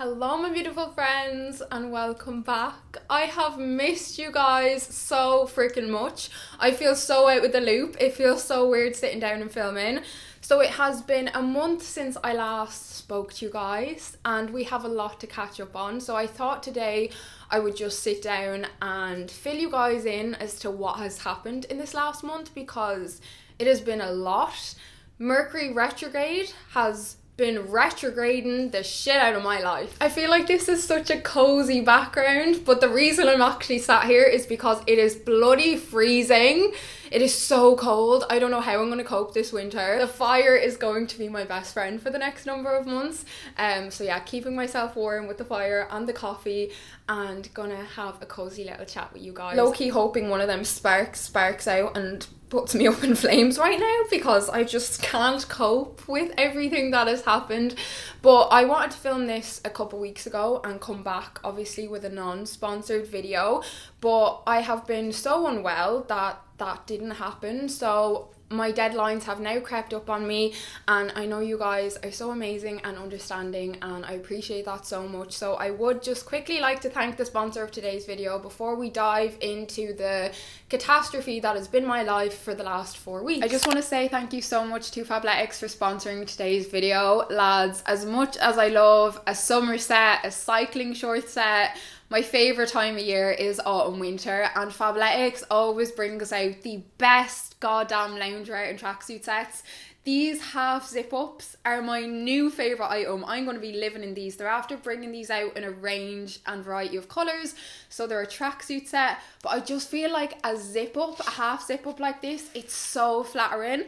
Hello my beautiful friends and welcome back. I have missed you guys so freaking much. I feel so out of the loop. It feels so weird sitting down and filming. So it has been a month since I last spoke to you guys and we have a lot to catch up on. So I thought today I would just sit down and fill you guys in as to what has happened in this last month because it has been a lot. Mercury retrograde has been retrograding the shit out of my life. I feel like this is such a cozy background, but the reason I'm actually sat here is because it is bloody freezing. It is so cold. I don't know how I'm going to cope this winter. The fire is going to be my best friend for the next number of months. So yeah, keeping myself warm with the fire and the coffee and gonna have a cozy little chat with you guys. Low-key hoping one of them sparks out and puts me up in flames right now because I just can't cope with everything that has happened. But I wanted to film this a couple weeks ago and come back obviously with a non-sponsored video, but I have been so unwell that didn't happen. So my deadlines have now crept up on me and I know you guys are so amazing and understanding and I appreciate that so much. So I would just quickly like to thank the sponsor of today's video before we dive into the catastrophe that has been my life for the last 4 weeks. I just want to say thank you so much to Fabletics for sponsoring today's video. Lads, as much as I love a summer set, a cycling short set, my favourite time of year is autumn winter and Fabletics always brings out the best goddamn loungewear and tracksuit sets. These half zip ups are my new favourite item. I'm going to be living in these. They're after bringing these out in a range and variety of colours. So they're a tracksuit set, but I just feel like a zip up, a half zip up like this, it's so flattering.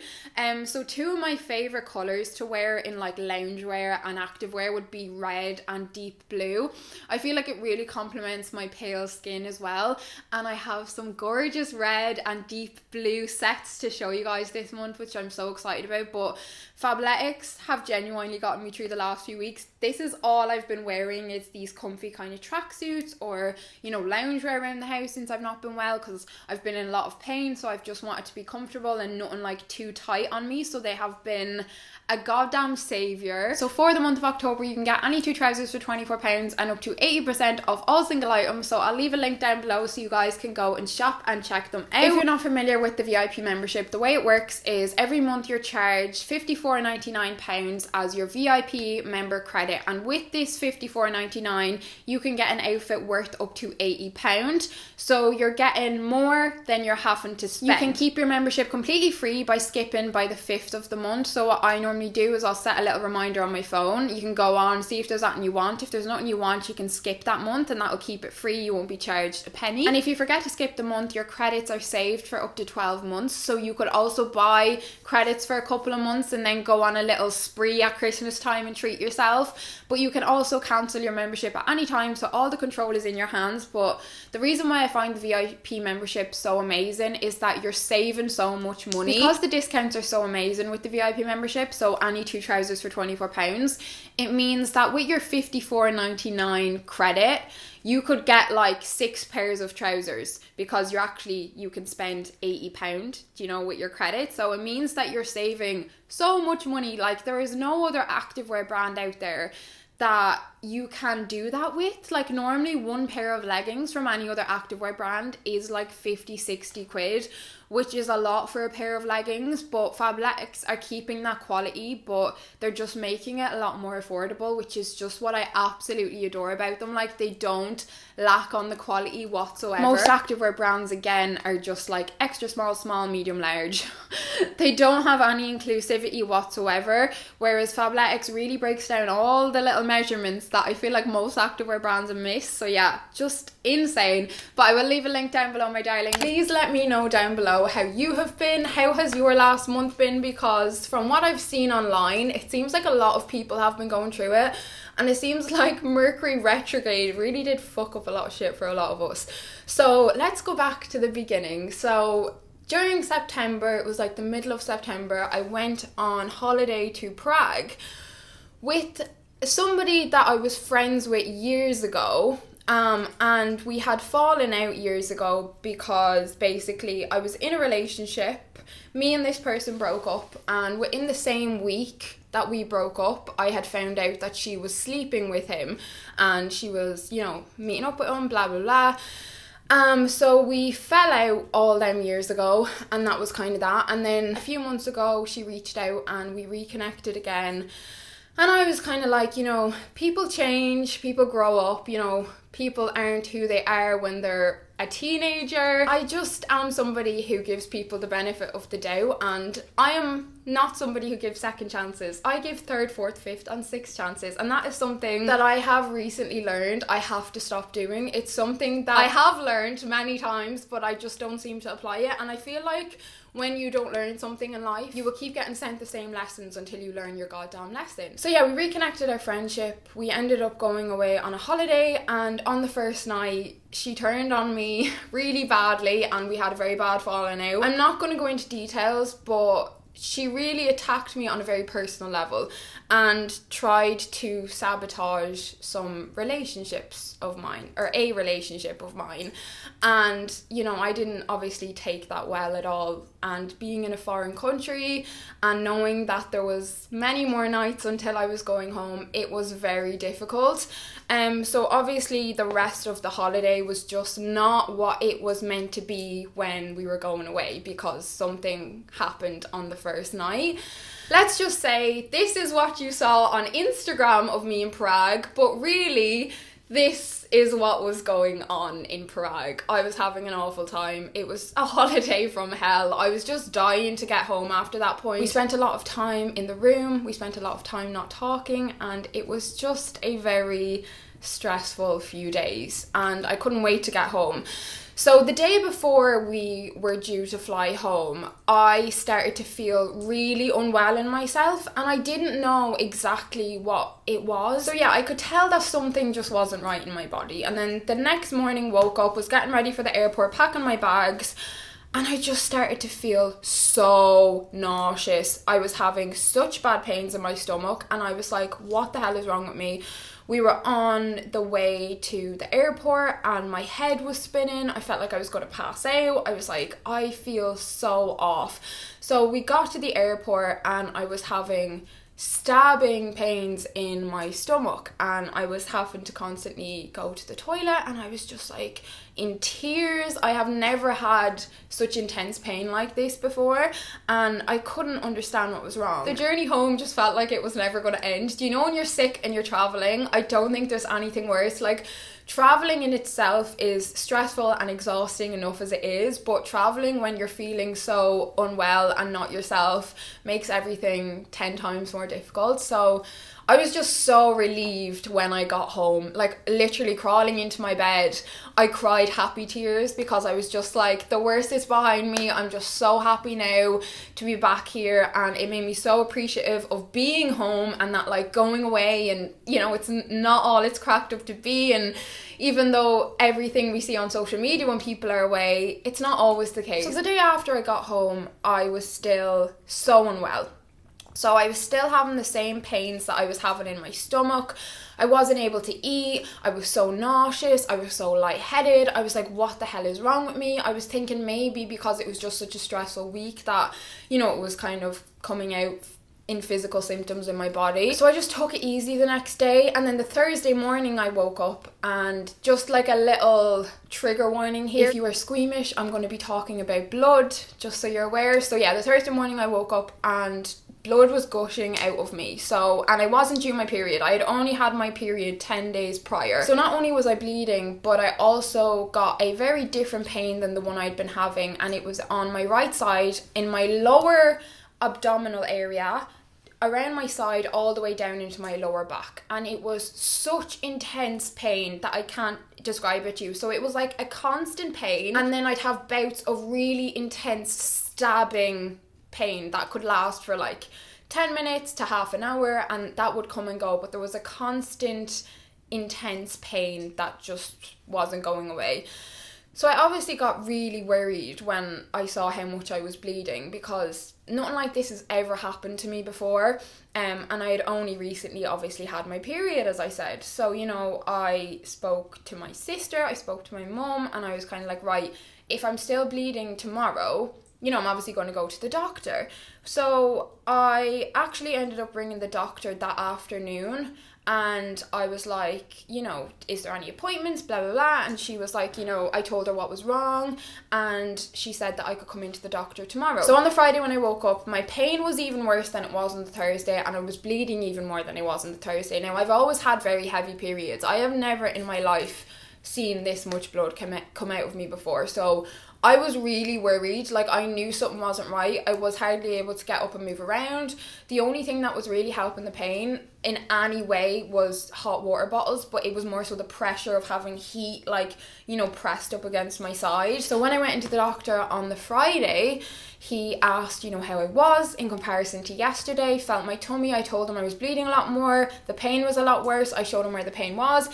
So two of my favourite colours to wear in like loungewear and activewear would be red and deep blue. I feel like it really complements my pale skin as well. And I have some gorgeous red and deep blue sets to show you guys this month, which I'm so excited about. But Fabletics have genuinely gotten me through the last few weeks. This is all I've been wearing, is these comfy kind of tracksuits or, you know, loungewear around the house since I've not been well because I've been in a lot of pain. So I've just wanted to be comfortable and nothing like too tight on me. So they have been a goddamn saviour. So for the month of October, you can get any two trousers for £24 and up to 80% off all single items. So I'll leave a link down below so you guys can go and shop and check them out. If you're not familiar with the VIP membership, the way it works is every month you're charged £54.99 as your VIP member credit, and with this £54.99 you can get an outfit worth up to £80. So you're getting more than you're having to spend. You can keep your membership completely free by skipping by the 5th of the month. So what I normally do is I'll set a little reminder on my phone. You can go on, see if there's something you want. If there's nothing you want, you can skip that month and that'll keep it free. You won't be charged a penny. And if you forget to skip the month, your credits are saved for up to 12 months. So you could also buy credits for a couple of months and then go on a little spree at Christmas time and treat yourself. But you can also cancel your membership at any time, so all the control is in your hands. But the reason why I find the VIP membership so amazing is that you're saving so much money because the discounts are so amazing with the VIP membership. So any two trousers for £24, it means that with your £54.99 credit you could get like 6 pairs of trousers because you can spend £80, you know, with your credit. So it means that you're saving so much money. Like there is no other activewear brand out there that you can do that with. Like normally one pair of leggings from any other activewear brand is like 50-60 quid, which is a lot for a pair of leggings, but Fabletics are keeping that quality, but they're just making it a lot more affordable, which is just what I absolutely adore about them. Like they don't lack on the quality whatsoever. Most activewear brands again are just like extra small, medium, large. They don't have any inclusivity whatsoever, whereas Fabletics really breaks down all the little measurements that I feel like most activewear brands miss. So yeah, just insane. But I will leave a link down below, my darling. Please let me know down below how you have been. How has your last month been? Because from what I've seen online, it seems like a lot of people have been going through it, and it seems like Mercury retrograde really did fuck up a lot of shit for a lot of us. So let's go back to the beginning. So during September, it was like the middle of September, I went on holiday to Prague with somebody that I was friends with years ago, And we had fallen out years ago because basically I was in a relationship, me and this person broke up, and within the same week that we broke up, I had found out that she was sleeping with him and she was, you know, meeting up with him, blah, blah, blah. So we fell out all them years ago, and that was kind of that. And then a few months ago, she reached out and we reconnected again. And I was kind of like, you know, people change, people grow up, you know, people aren't who they are when they're a teenager. I just am somebody who gives people the benefit of the doubt, and I am not somebody who gives second chances. I give third, fourth, fifth and sixth chances, and that is something that I have recently learned I have to stop doing. It's something that I have learned many times, but I just don't seem to apply it, and I feel like when you don't learn something in life, you will keep getting sent the same lessons until you learn your goddamn lesson. So yeah, we reconnected our friendship. We ended up going away on a holiday, and on the first night, she turned on me really badly and we had a very bad falling out. I'm not going to go into details, but she really attacked me on a very personal level and tried to sabotage some relationships of mine, or a relationship of mine. And, you know, I didn't obviously take that well at all. And being in a foreign country and knowing that there was many more nights until I was going home, it was very difficult. So obviously the rest of the holiday was just not what it was meant to be when we were going away, because something happened on the first night. Let's just say this is what you saw on Instagram of me in Prague, but really this is what was going on in Prague. I was having an awful time. It was a holiday from hell. I was just dying to get home after that point. We spent a lot of time in the room. We spent a lot of time not talking, and it was just a very stressful few days, and I couldn't wait to get home. So the day before we were due to fly home, I started to feel really unwell in myself, and I didn't know exactly what it was. So yeah, I could tell that something just wasn't right in my body. And then the next morning, woke up, was getting ready for the airport, packing my bags, and I just started to feel so nauseous. I was having such bad pains in my stomach, and I was like, what the hell is wrong with me? We were on the way to the airport and my head was spinning. I felt like I was going to pass out. I was like, I feel so off. So we got to the airport and I was having stabbing pains in my stomach, and I was having to constantly go to the toilet, and I was just like in tears. I have never had such intense pain like this before, and I couldn't understand what was wrong. The journey home just felt like it was never going to end. Do you know when you're sick and you're traveling? I don't think there's anything worse. Like, traveling in itself is stressful and exhausting enough as it is, but traveling when you're feeling so unwell and not yourself makes everything 10 times more difficult. So I was just so relieved when I got home, like literally crawling into my bed. I cried happy tears because I was just like, the worst is behind me. I'm just so happy now to be back here, and it made me so appreciative of being home, and that like going away, and you know, it's not all it's cracked up to be. And even though everything we see on social media when people are away, it's not always the case. So the day after I got home, I was still so unwell. So I was still having the same pains that I was having in my stomach. I wasn't able to eat. I was so nauseous. I was so lightheaded. I was like, what the hell is wrong with me? I was thinking maybe because it was just such a stressful week that, you know, it was kind of coming out in physical symptoms in my body. So I just took it easy the next day, and then the Thursday morning I woke up, and just like a little trigger warning here, if you are squeamish, I'm going to be talking about blood, just so you're aware. So yeah, the Thursday morning I woke up and blood was gushing out of me. So, and I wasn't due my period. I had only had my period 10 days prior. So not only was I bleeding, but I also got a very different pain than the one I'd been having, and it was on my right side in my lower abdominal area, around my side all the way down into my lower back, and it was such intense pain that I can't describe it to you. So it was like a constant pain, and then I'd have bouts of really intense stabbing pain that could last for like 10 minutes to half an hour, and that would come and go, but there was a constant intense pain that just wasn't going away. So I obviously got really worried when I saw how much I was bleeding, because nothing like this has ever happened to me before. And I had only recently obviously had my period, as I said. So, you know, I spoke to my sister, I spoke to my mum, and I was kind of like, right, if I'm still bleeding tomorrow, you know, I'm obviously going to go to the doctor. So I actually ended up ringing the doctor that afternoon, and I was like, you know, is there any appointments, blah, blah, blah. And she was like, you know, I told her what was wrong, and she said that I could come into the doctor tomorrow. So on the Friday when I woke up, my pain was even worse than it was on the Thursday, and I was bleeding even more than it was on the Thursday. Now, I've always had very heavy periods. I have never in my life seen this much blood come out of me before. So I was really worried. Like, I knew something wasn't right. I was hardly able to get up and move around. The only thing that was really helping the pain in any way was hot water bottles, but it was more so the pressure of having heat, like, you know, pressed up against my side. So when I went into the doctor on the Friday, he asked, you know, how I was in comparison to yesterday, felt my tummy. I told him I was bleeding a lot more. The pain was a lot worse. I showed him where the pain was.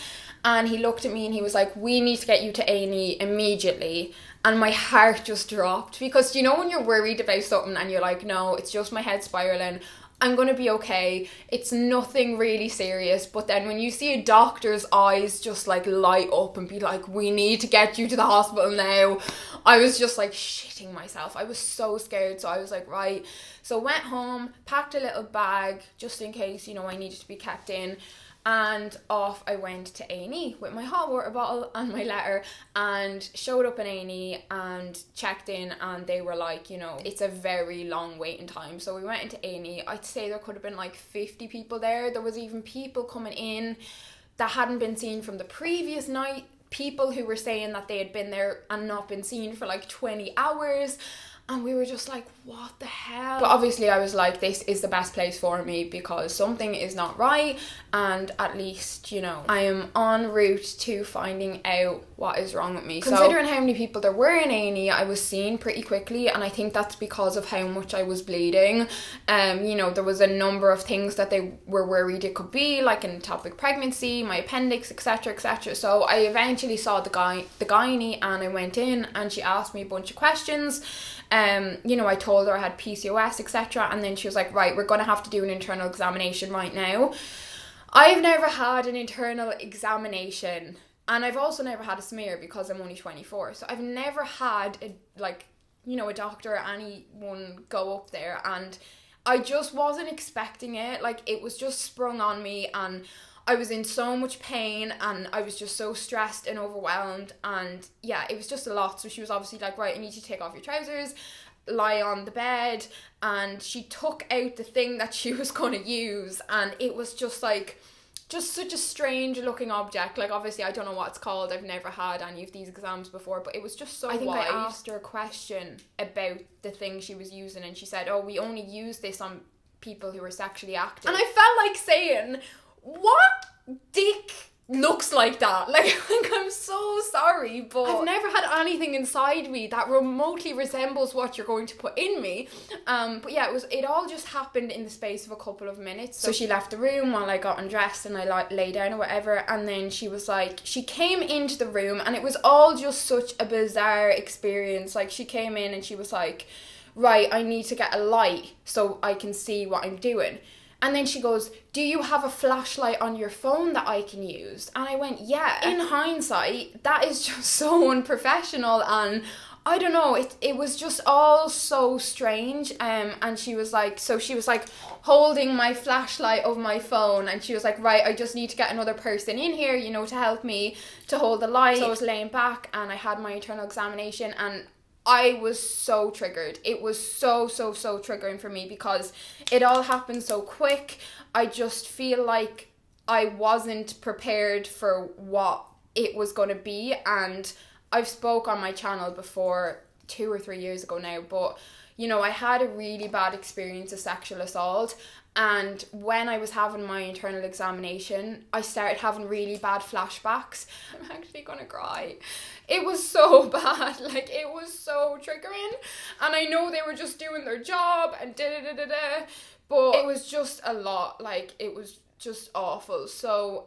And he looked at me and he was like, we need to get you to A&E immediately. And my heart just dropped, because, you know, when you're worried about something and you're like, no, it's just my head spiraling, I'm going to be okay, it's nothing really serious. But then when you see a doctor's eyes just like light up and be like, we need to get you to the hospital now, I was just like shitting myself. I was so scared. So I was like, right. So went home, packed a little bag just in case, you know, I needed to be kept in. And off I went to A&E with my hot water bottle and my letter, and showed up in A&E and checked in, and they were like, you know, it's a very long waiting time. So we went into A&E. I'd say there could have been like 50 people there. There was even people coming in that hadn't been seen from the previous night, people who were saying that they had been there and not been seen for like 20 hours. And we were just like, what the hell? But obviously I was like, this is the best place for me, because something is not right, and at least, you know, I am en route to finding out what is wrong with me. Considering how many people there were in A&E, I was seen pretty quickly, and I think that's because of how much I was bleeding. You know, there was a number of things that they were worried it could be, like an ectopic pregnancy, my appendix, etc, etc. So I eventually saw the gynae, and I went in, and she asked me a bunch of questions. You know, I told her I had PCOS, etc. And then she was like, right, we're going to have to do an internal examination right now. I've never had an internal examination, and I've also never had a smear because I'm only 24. So I've never had a doctor or anyone go up there, and I just wasn't expecting it. Like, it was just sprung on me, and I was in so much pain, and I was just so stressed and overwhelmed, and yeah, it was just a lot. So she was obviously like, right, I need you to take off your trousers, lie on the bed, and she took out the thing that she was going to use, and it was just like, just such a strange looking object. Like, obviously I don't know what it's called, I've never had any of these exams before, but it was just so wide. I think I asked her a question about the thing she was using, and she said, oh, we only use this on people who are sexually active. And I felt like saying, what dick looks like that? Like I'm so sorry, but I've never had anything inside me that remotely resembles what you're going to put in me. But yeah, it all just happened in the space of a couple of minutes. So she left the room while I got undressed and I lay down or whatever, and then she was like, she came into the room, and it was all just such a bizarre experience. Like, she came in and she was like, right, I need to get a light so I can see what I'm doing. And then she goes, do you have a flashlight on your phone that I can use? And I went, yeah. In hindsight, that is just so unprofessional, and I don't know, it was just all so strange. And she was like holding my flashlight of my phone, and she was like, right, I just need to get another person in here, you know, to help me to hold the light. So I was laying back, and I had my internal examination, and I was so triggered. It was so triggering for me because it all happened so quick. I just feel like I wasn't prepared for what it was going to be. And I've spoke on my channel before 2 or 3 years ago now, but you know, I had a really bad experience of sexual assault. And when I was having my internal examination, I started having really bad flashbacks. I'm actually gonna cry. It was so bad, like it was so triggering. And I know they were just doing their job and but it was just a lot, like it was just awful. So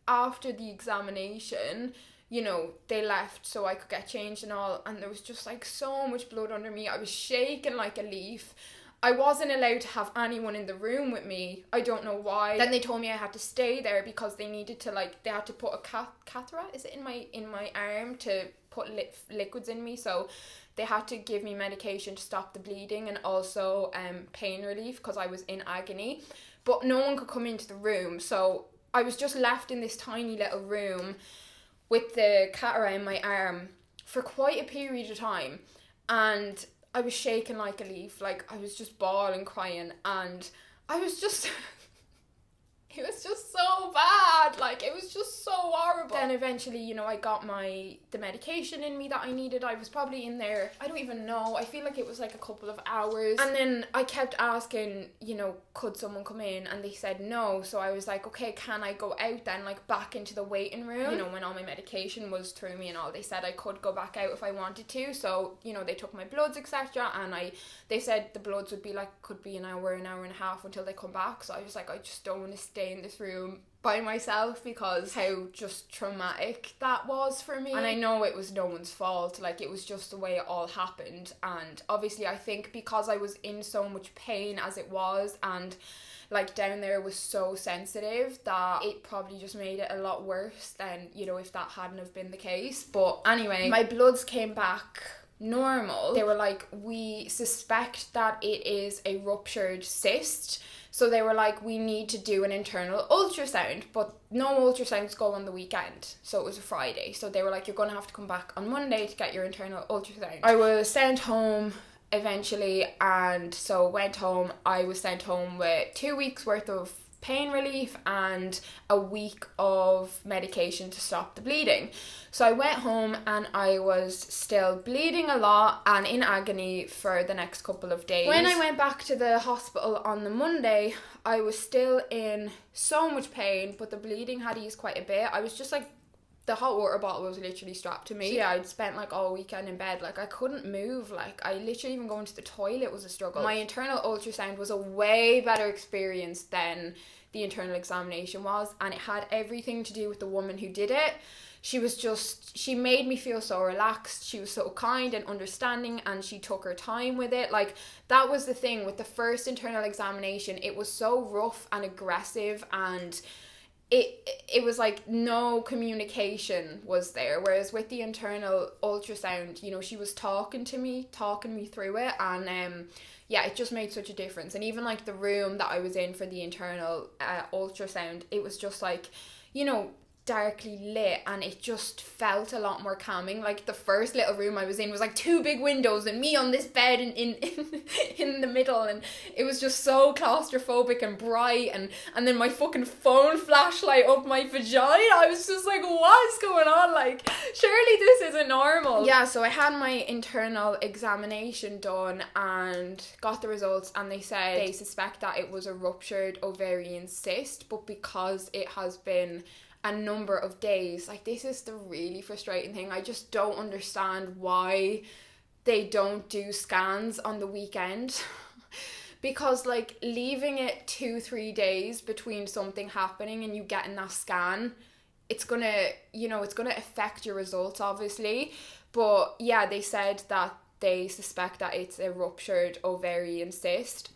after the examination, you know, they left so I could get changed and all, and there was just like so much blood under me. I was shaking like a leaf. I wasn't allowed to have anyone in the room with me. I don't know why. Then they told me I had to stay there because they needed to, like, they had to put a catheter, is it, in my arm to put liquids in me. So they had to give me medication to stop the bleeding and also pain relief because I was in agony. But no one could come into the room. So I was just left in this tiny little room with the catheter in my arm for quite a period of time. And I was shaking like a leaf, like I was just bawling, crying, and I was just, it was just so bad, like it was just so horrible. Then eventually, you know, I got the medication in me that I needed. I was probably in there, I don't even know, I feel like it was like a couple of hours. And then I kept asking, you know, could someone come in? And they said no. So I was like, okay, can I go out then, like back into the waiting room? You know, when all my medication was through me and all, they said I could go back out if I wanted to. So, you know, they took my bloods, etc. And they said the bloods would be like, could be an hour and a half until they come back. So I was like, I just don't want to stay in this room by myself because how just traumatic that was for me. And I know it was no one's fault, like it was just the way it all happened. And obviously I think because I was in so much pain as it was, and like down there was so sensitive, that it probably just made it a lot worse than, you know, if that hadn't have been the case. But anyway, my bloods came back normal. They were like, we suspect that it is a ruptured cyst. So they were like, we need to do an internal ultrasound, but no ultrasounds go on the weekend. So it was a Friday. So they were like, you're going to have to come back on Monday to get your internal ultrasound. I was sent home eventually, and so went home. I was sent home with 2 weeks worth of pain relief and a week of medication to stop the bleeding. So I went home and I was still bleeding a lot and in agony for the next couple of days. When I went back to the hospital on the Monday, I was still in so much pain, but the bleeding had eased quite a bit. I was just like, the hot water bottle was literally strapped to me. So yeah, I'd spent like all weekend in bed. Like I couldn't move. Like I literally even going to the toilet was a struggle. My internal ultrasound was a way better experience than the internal examination was. And it had everything to do with the woman who did it. She made me feel so relaxed. She was so kind and understanding, and she took her time with it. Like that was the thing with the first internal examination. It was so rough and aggressive, and it was like no communication was there, whereas with the internal ultrasound, you know, she was talking me through it, and yeah, it just made such a difference. And even like the room that I was in for the internal ultrasound, it was just like, you know, darkly lit, and it just felt a lot more calming. Like the first little room I was in was like 2 big windows and me on this bed in the middle, and it was just so claustrophobic and bright, and then my fucking phone flashlight up my vagina. I was just like, what's going on? Like surely this isn't normal. Yeah, so I had my internal examination done and got the results, and they said they suspect that it was a ruptured ovarian cyst, but because it has been a number of days, like this is the really frustrating thing, I just don't understand why they don't do scans on the weekend. Because like leaving it 2-3 days between something happening and you getting that scan, it's gonna affect your results obviously. But yeah, they said that they suspect that it's a ruptured ovarian cyst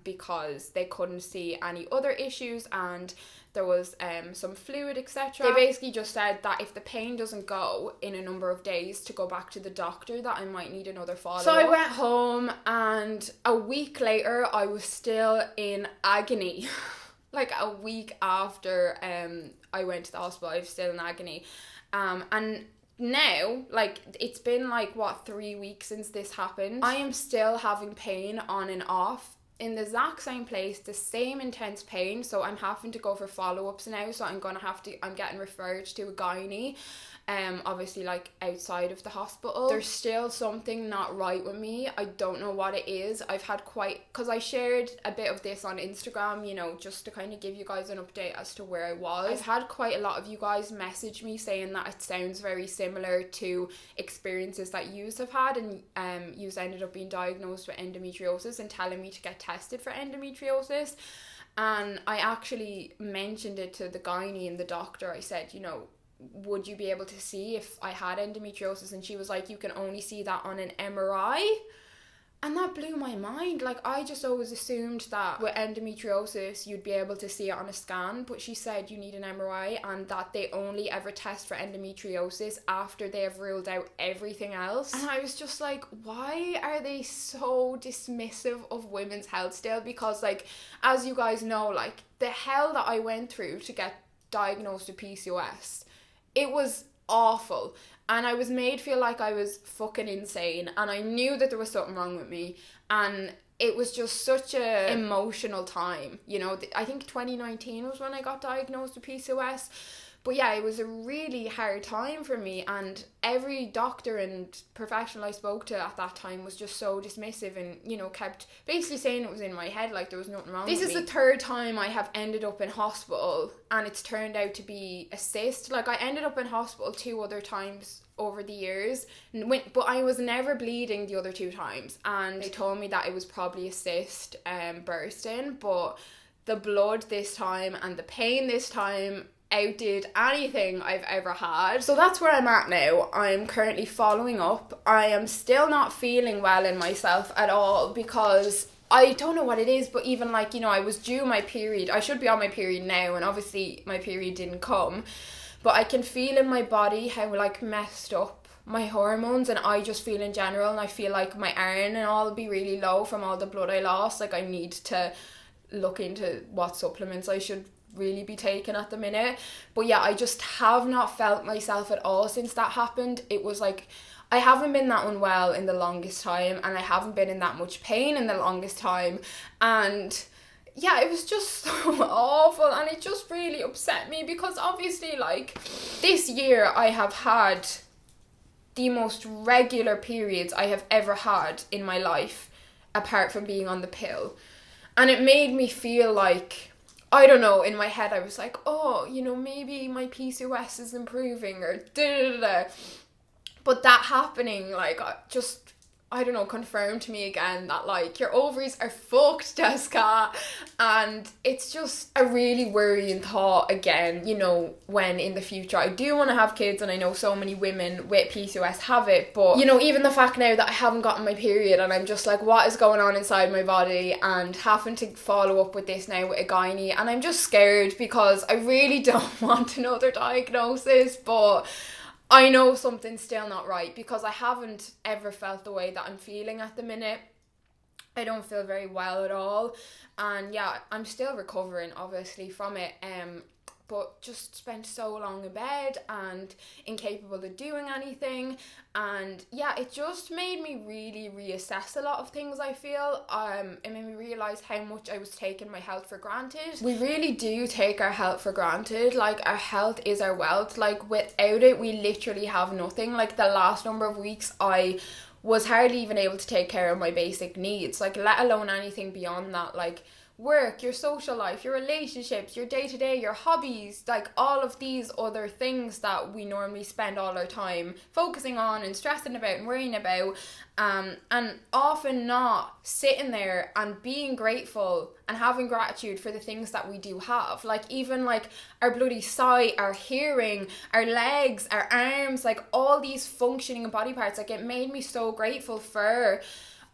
because they couldn't see any other issues, and there was some fluid, etc. They basically just said that if the pain doesn't go in a number of days, to go back to the doctor, that I might need another follow-up. So I went home, and a week later I was still in agony. Like a week after I went to the hospital, I was still in agony. And now, like, it's been like 3 weeks since this happened. I am still having pain on and off in the exact same place, the same intense pain. So I'm having to go for follow-ups now. So I'm getting referred to a gynae, obviously like outside of the hospital. There's still something not right with me. I don't know what it is. I've had because I shared a bit of this on Instagram, you know, just to kind of give you guys an update as to where I was. I've had quite a lot of you guys message me saying that it sounds very similar to experiences that yous have had, and yous ended up being diagnosed with endometriosis and telling me to get tested for endometriosis. And I actually mentioned it to the gynae and the doctor. I said, you know, would you be able to see if I had endometriosis? And she was like, you can only see that on an MRI. And that blew my mind. Like, I just always assumed that with endometriosis, you'd be able to see it on a scan. But she said you need an MRI, and that they only ever test for endometriosis after they have ruled out everything else. And I was just like, why are they so dismissive of women's health still? Because, like, as you guys know, like, the hell that I went through to get diagnosed with PCOS, it was awful. And I was made feel like I was fucking insane. And I knew that there was something wrong with me. And it was just such a emotional time. You know, I think 2019 was when I got diagnosed with PCOS. But yeah, it was a really hard time for me. And every doctor and professional I spoke to at that time was just so dismissive and, you know, kept basically saying it was in my head, like there was nothing wrong with me. This is the third time I have ended up in hospital, and it's turned out to be a cyst. Like, I ended up in hospital 2 other times over the years, but I was never bleeding the other 2 times, and they told me that it was probably a cyst bursting, but the blood this time and the pain this time outdid anything I've ever had. So that's where I'm at now. I'm currently following up. I am still not feeling well in myself at all, because I don't know what it is, but even like, you know, I was due my period. I should be on my period now, and obviously my period didn't come. But I can feel in my body how, like, messed up my hormones, and I just feel in general, and I feel like my iron and all will be really low from all the blood I lost. Like, I need to look into what supplements I should really be taking at the minute. But yeah, I just have not felt myself at all since that happened. It was like, I haven't been that unwell in the longest time, and I haven't been in that much pain in the longest time. And yeah, it was just so awful, and it just really upset me, because obviously, like, this year I have had the most regular periods I have ever had in my life, apart from being on the pill. And it made me feel like, I don't know, in my head I was like, oh, you know, maybe my PCOS is improving, or da-da-da-da. But that happening, like, just, I don't know, confirmed to me again that, like, your ovaries are fucked, Jessica. And it's just a really worrying thought again, you know, when in the future I do want to have kids, and I know so many women with PCOS have it, but, you know, even the fact now that I haven't gotten my period, and I'm just like, what is going on inside my body, and having to follow up with this now with a gynae, and I'm just scared, because I really don't want another diagnosis, but I know something's still not right, because I haven't ever felt the way that I'm feeling at the minute. I don't feel very well at all, and yeah, I'm still recovering obviously from it, but just spent so long in bed and incapable of doing anything. And yeah, it just made me really reassess a lot of things, I feel. It made me realise how much I was taking my health for granted. We really do take our health for granted. Like, our health is our wealth. Like, without it, we literally have nothing. Like, the last number of weeks, I was hardly even able to take care of my basic needs, like, let alone anything beyond that. Like, work, your social life, your relationships, your day-to-day, your hobbies, like all of these other things that we normally spend all our time focusing on and stressing about and worrying about, and often not sitting there and being grateful and having gratitude for the things that we do have. Like, even like our bloody sight, our hearing, our legs, our arms, like all these functioning body parts. Like, it made me so grateful for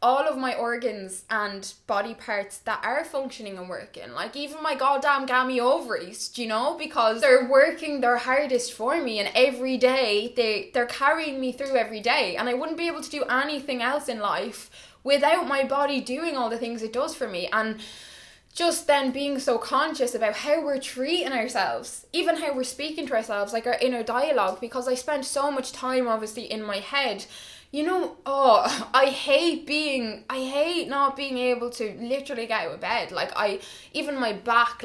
all of my organs and body parts that are functioning and working. Like, even my goddamn gammy ovaries, do you know? Because they're working their hardest for me, and every day they're carrying me through every day, and I wouldn't be able to do anything else in life without my body doing all the things it does for me. And just then being so conscious about how we're treating ourselves, even how we're speaking to ourselves, like our inner dialogue, because I spent so much time obviously in my head. You know, I hate not being able to literally get out of bed. Like, even my back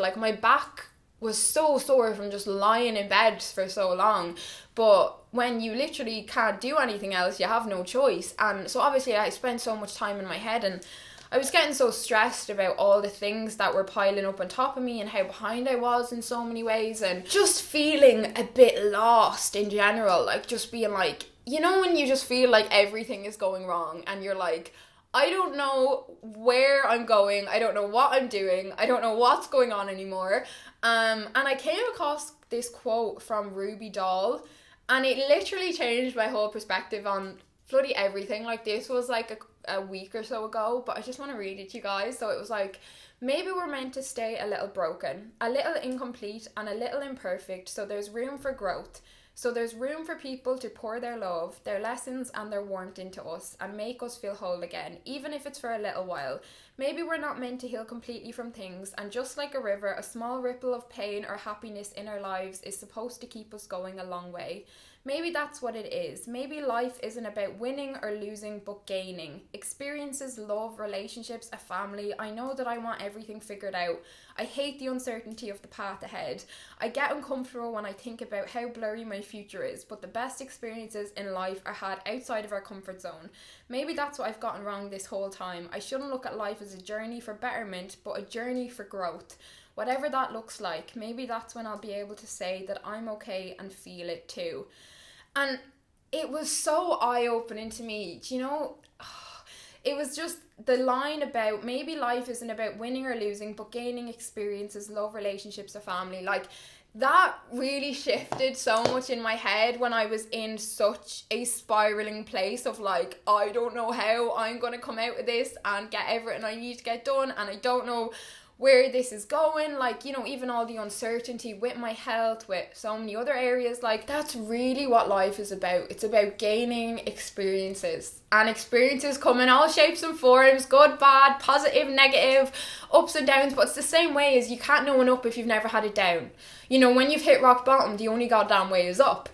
was so sore from just lying in bed for so long. But when you literally can't do anything else, you have no choice. And so obviously I spent so much time in my head, and I was getting so stressed about all the things that were piling up on top of me and how behind I was in so many ways, and just feeling a bit lost in general. Like, just being like, you know, when you just feel like everything is going wrong and you're like, I don't know where I'm going, I don't know what I'm doing, I don't know what's going on anymore. And I came across this quote from Ruby Doll, and it literally changed my whole perspective on bloody everything. Like, this was like a week or so ago, but I just want to read it to you guys. So it was like, maybe we're meant to stay a little broken, a little incomplete, and a little imperfect, so there's room for growth. So there's room for people to pour their love, their lessons, and their warmth into us and make us feel whole again, even if it's for a little while. Maybe we're not meant to heal completely from things, and just like a river, a small ripple of pain or happiness in our lives is supposed to keep us going a long way. Maybe that's what it is. Maybe life isn't about winning or losing, but gaining. Experiences, love, relationships, a family. I know that I want everything figured out. I hate the uncertainty of the path ahead. I get uncomfortable when I think about how blurry my future is, but the best experiences in life are had outside of our comfort zone. Maybe that's what I've gotten wrong this whole time. I shouldn't look at life as a journey for betterment, but a journey for growth. Whatever that looks like, maybe that's when I'll be able to say that I'm okay and feel it too. And it was so eye-opening to me, do you know? It was just the line about maybe life isn't about winning or losing, but gaining experiences, love, relationships, a family. Like, that really shifted so much in my head when I was in such a spiraling place of like, I don't know how I'm going to come out of this and get everything I need to get done, and I don't know where this is going, like, you know, even all the uncertainty with my health, with so many other areas. Like, that's really what life is about. It's about gaining experiences, and experiences come in all shapes and forms, good, bad, positive, negative, ups and downs. But it's the same way as you can't know an up if you've never had it down. You know, when you've hit rock bottom, the only goddamn way is up.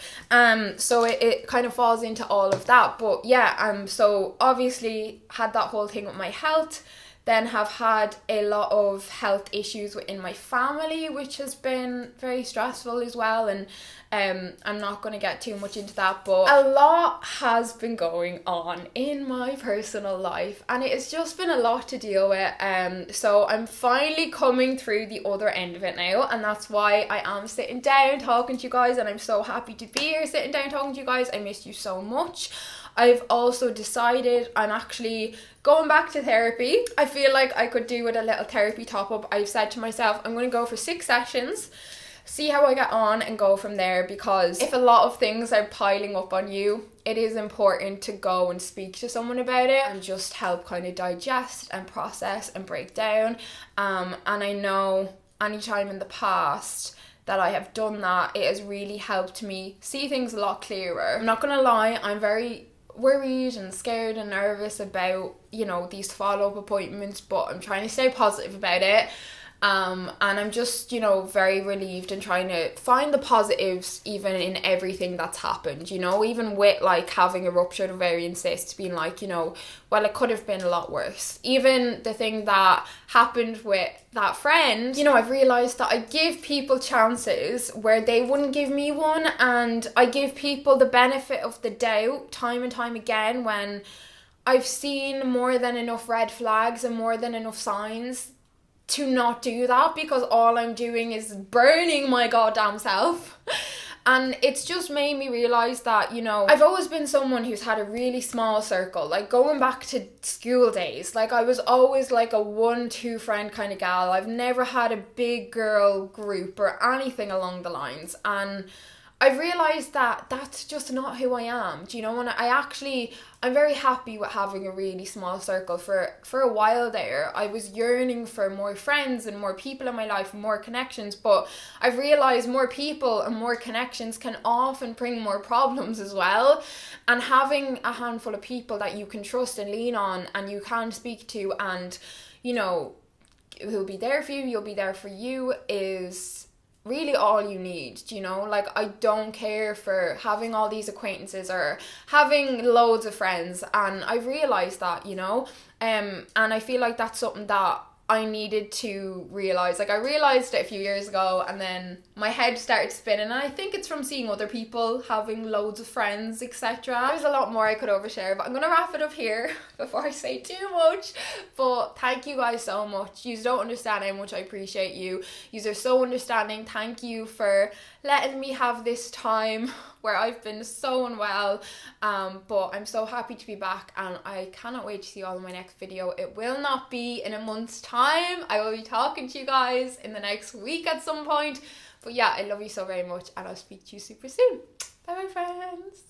So it kind of falls into all of that. But yeah, so obviously had that whole thing with my health. Then have had a lot of health issues within my family, which has been very stressful as well. And I'm not going to get too much into that, but a lot has been going on in my personal life, and it has just been a lot to deal with. So I'm finally coming through the other end of it now, and that's why I am sitting down talking to you guys, and I'm so happy to be here sitting down talking to you guys. I missed you so much. I've also decided I'm actually going back to therapy. I feel like I could do with a little therapy top up. I've said to myself, I'm going to go for 6 sessions, see how I get on, and go from there, because if a lot of things are piling up on you, it is important to go and speak to someone about it and just help kind of digest and process and break down. And I know anytime in the past that I have done that, it has really helped me see things a lot clearer. I'm not going to lie, I'm very worried and scared and nervous about, you know, these follow-up appointments, but I'm trying to stay positive about it. And I'm just, you know, very relieved and trying to find the positives even in everything that's happened, you know, even with like having a ruptured ovarian cyst, being like, you know, well, it could have been a lot worse. Even the thing that happened with that friend, you know, I've realised that I give people chances where they wouldn't give me one, and I give people the benefit of the doubt time and time again when I've seen more than enough red flags and more than enough signs to not do that, because all I'm doing is burning my goddamn self. And it's just made me realise that, you know, I've always been someone who's had a really small circle. Like, going back to school days, like, I was always like a 1-2 friend kind of gal. I've never had a big girl group or anything along the lines. And I've realised that that's just not who I am, do you know? And I'm very happy with having a really small circle. For a while there, I was yearning for more friends and more people in my life, more connections, but I've realised more people and more connections can often bring more problems as well. And having a handful of people that you can trust and lean on and you can speak to, and, you know, who'll be there for you, you'll be there for you, is really all you need, you know? Like, I don't care for having all these acquaintances or having loads of friends, and I've realised that, you know, and I feel like that's something that I needed to realise. Like, I realised it a few years ago, and then my head started spinning, and I think it's from seeing other people having loads of friends, etc. There's a lot more I could overshare, but I'm gonna wrap it up here before I say too much. But thank you guys so much. You don't understand how much I appreciate you. You are so understanding. Thank you for letting me have this time where I've been so unwell, but I'm so happy to be back, and I cannot wait to see you all in my next video. It will not be in a month's time. I will be talking to you guys in the next week at some point, But yeah, I love you so very much, and I'll speak to you super soon. Bye, my friends.